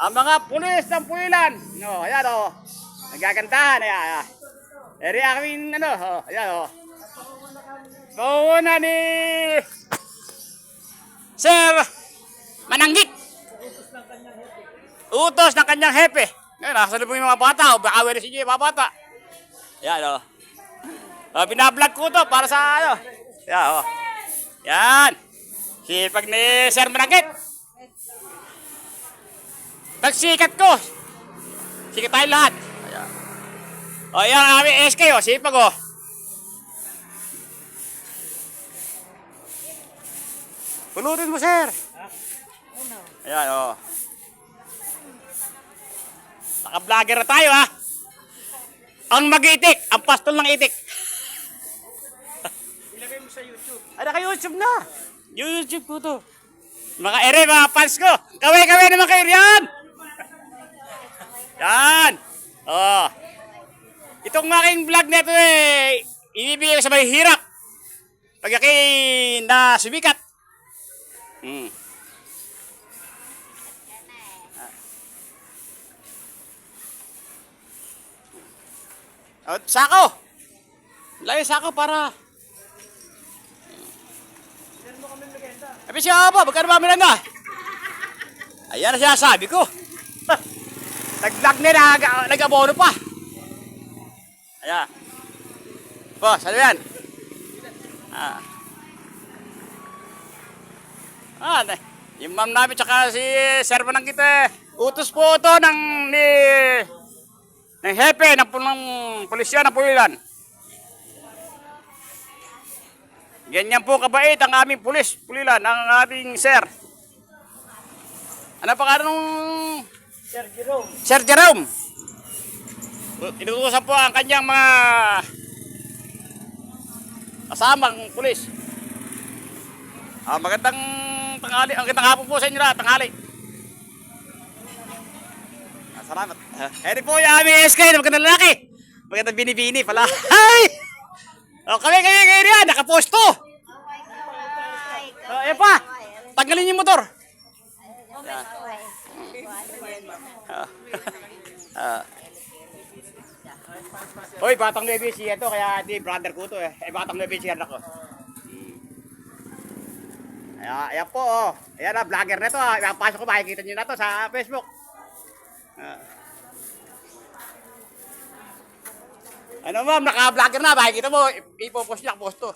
ang mga pulis ng Pulilan. No, ayan o. Nagagandahan, ayan. Eri aking ano, ayan o. Kauna ni Sir Mananggit. Utos ng kanyang hepe. Ngayon, nakasalubong yung mga bata. O baka wala si mga bata. Ayan o. Binablog ko to para sa ano. Ayan o. Yan. Sipag ni Sir Mananggit. Nagsikat ko. Sikat tayo lahat. Ayan. O yan, aming SK o. Sipag o. Pulutin mo, sir. Ayan o. Naka-vlogger na tayo ha. Ang mag-itik. Ang pastol ng itik. Ilagay mo sa YouTube. Ay, naka-YouTube na. YouTube ko to. Mga ere, mga fans ko. Kaway-kaway naman kayo riyan. Yan. Oh. Itong aking vlog nito ibibigay ko sa may hirap. Pag aking na sumikat. Sako. Lagay sako para. Sabi siya ba, magkano ba minanda? Ayan na siya sabi ko. Nag-vlog na nag-abono pa. Ayan. Boss, ano yan? Yung ma'am namin tsaka si Sir Mananggit utos po ito ng hepe ng pulisya ng Pulilan. Ganyan po kabait ang aming Pulilan, ang ating sir. Ano pa nung Sir Jerome. Sir Jerome. Inuutosan po ang kanyang mga kasamang pulis. Magandang tanghali, ang gandang hapon po sa inyo lahat, tanghali. Salamat. Edi po yung aming SK, magandang lalaki. Magandang binibini pala. Ay! Kami yan, nakaposto. Ayan pa, tanggalin yung motor. Hoy, batang baby siya to, kaya di brother ko to batang baby siya ako. Ayan po, ayan na, vlogger na to ipapasok ko, makikita nyo na to sa Facebook. Ano ma'am, naka-vlogger na, makikita mo, ipopost niya, post to.